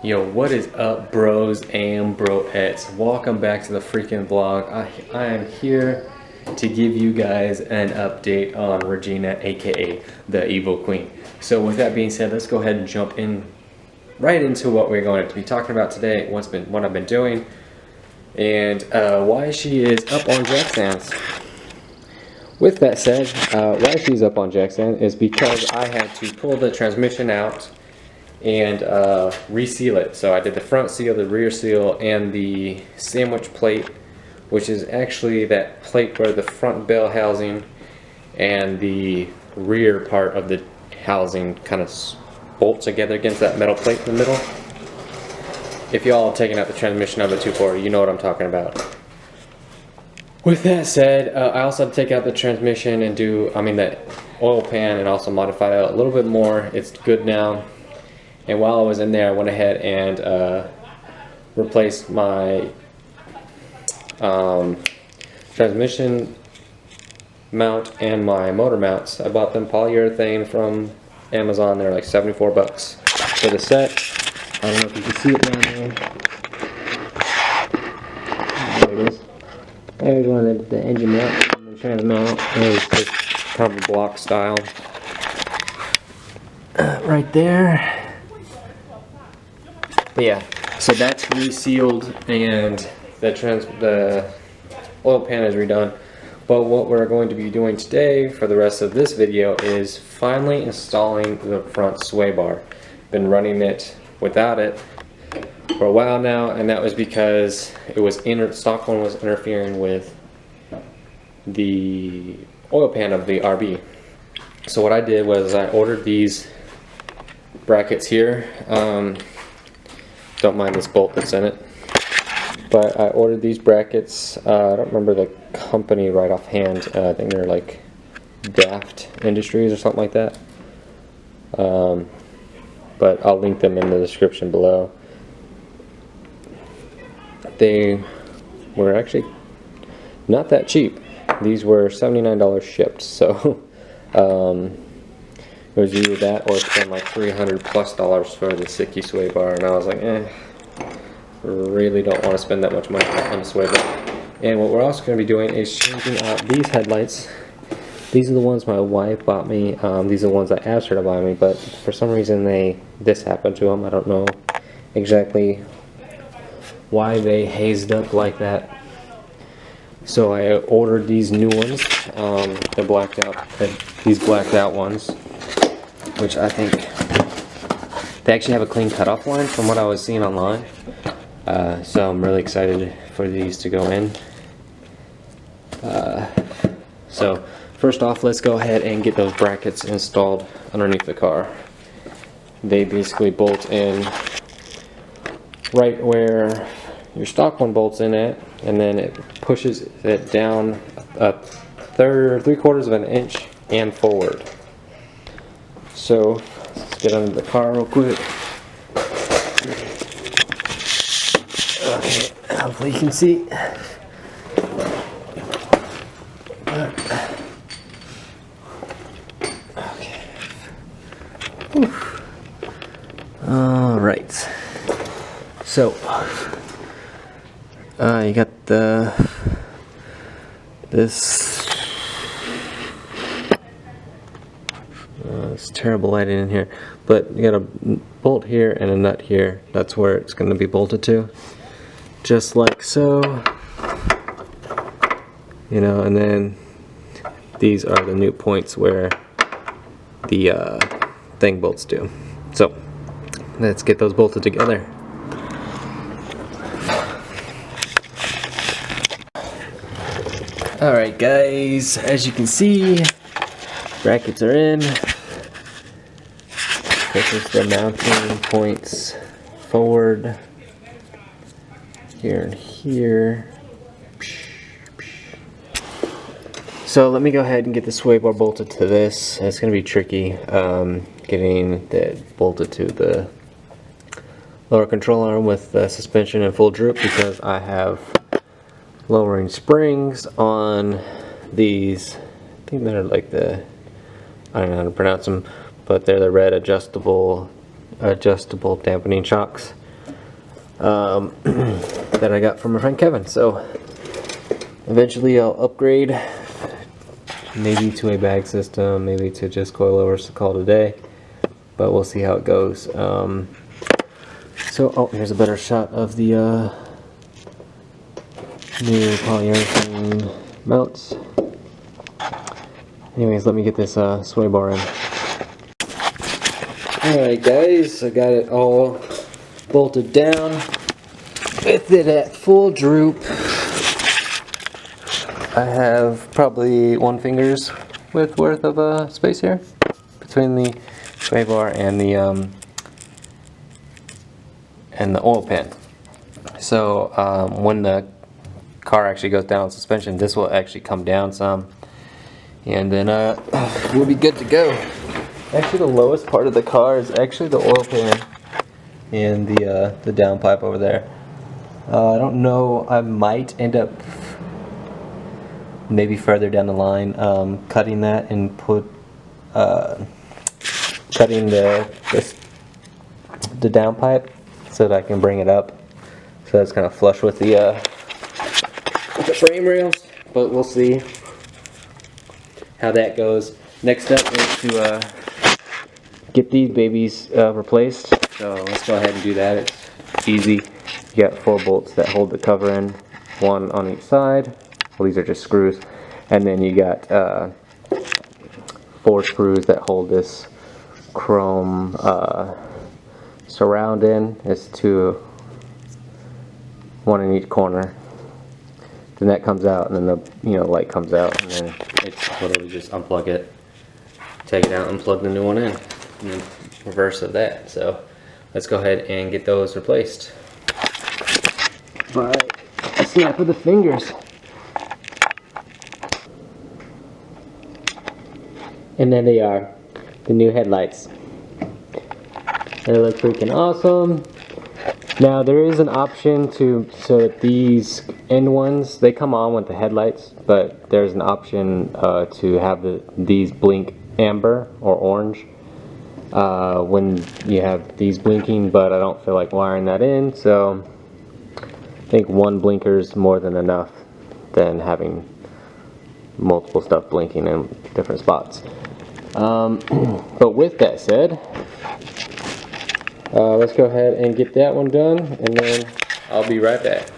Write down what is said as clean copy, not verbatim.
Yo, what is up, bros and broettes? Welcome back to the freaking vlog. I am here to give you guys an update on Regina, aka the Evil Queen. So with that being said, let's go ahead and jump in right into what we're going to be talking about today, what I've been doing, and why she is up on jack stands. With that said, why she's up on jack stand is because I had to pull the transmission out and reseal it. So I did the front seal, the rear seal, and the sandwich plate, which is actually that plate where the front bell housing and the rear part of the housing kind of bolt together against that metal plate in the middle. If y'all have taken out the transmission of a 240, you know what I'm talking about. With that said, I also had to take out the transmission and do, that oil pan, and also modify it a little bit more. It's good now. And while I was in there, I went ahead and replaced my transmission mount and my motor mounts. I bought them polyurethane from Amazon. They're like 74 bucks for the set. I don't know if you can see it down there. There it is. There's one of the engine mount and the trans mount. There's just kind of a block style. Right there. But yeah, so that's resealed and the oil pan is redone. But what we're going to be doing today for the rest of this video is finally installing the front sway bar. Been running it without it for a while now, and that was because it was stock one was interfering with the oil pan of the RB. So what I did was I ordered these brackets here. Don't mind this bolt that's in it, but I ordered these brackets. I don't remember the company right offhand. I think they're like Daft Industries or something like that. But I'll link them in the description below. They were actually not that cheap. These were $79 shipped, so it was either that or spend like $300+ for the Sicky sway bar, and I was like, really don't want to spend that much money on a sway bar. And what we're also going to be doing is changing out these headlights. These are the ones my wife bought me. These are the ones I asked her to buy me, but for some reason this happened to them. I don't know exactly why they hazed up like that. So I ordered these new ones, these blacked out ones, which I think they actually have a clean cutoff line from what I was seeing online. So I'm really excited for these to go in. So first off, let's go ahead and get those brackets installed underneath the car. They basically bolt in right where your stock one bolts in at, and then it pushes it down a 3/4 of an inch and forward. So let's get under the car real quick. Okay, hopefully you can see. Okay. All right. So you got this. It's terrible lighting in here, but you got a bolt here and a nut here. That's where it's going to be bolted to, just like so. And then these are the new points where the thing bolts to. So let's get those bolted together. Alright guys, as you can see, brackets are in. This is the mounting points forward, here and here. So let me go ahead and get the sway bar bolted to this. It's going to be tricky getting that bolted to the lower control arm with the suspension in full droop, because I have lowering springs on these. I think they're like I don't know how to pronounce them, but they're the red adjustable dampening shocks. that I got from my friend Kevin. So eventually I'll upgrade, maybe to a bag system, maybe to just coilovers to call it a day, but we'll see how it goes. So, oh, here's a better shot of the new polyurethane mounts. Anyways, let me get this sway bar in. Alright guys, I got it all bolted down with it at full droop. I have probably 1 finger's width worth of space here between the sway bar and the oil pan. So when the car actually goes down on suspension, this will actually come down some, and then we'll be good to go. Actually, the lowest part of the car is actually the oil pan and the downpipe over there. I don't know, I might end up maybe further down the line cutting that and cutting the downpipe so that I can bring it up, so that's kind of flush with the frame rails. But we'll see how that goes. Next up is to get these babies replaced. So let's go ahead and do that. It's easy. You got 4 bolts that hold the cover in, 1 on each side. Well, these are just screws, and then you got 4 screws that hold this chrome surround in. It's 2, 1 in each corner. Then that comes out, and then the light comes out, and then it's literally just unplug it, take it out, and plug the new one in, and then reverse of that. So let's go ahead and get those replaced by a snap of the fingers. And there they are, the new headlights. They look freaking awesome. Now there is an option so that these end ones, they come on with the headlights, but there's an option to have these blink amber or orange when you have these blinking, but I don't feel like wiring that in, so I think 1 blinker is more than enough than having multiple stuff blinking in different spots. But with that said, let's go ahead and get that one done, and then I'll be right back.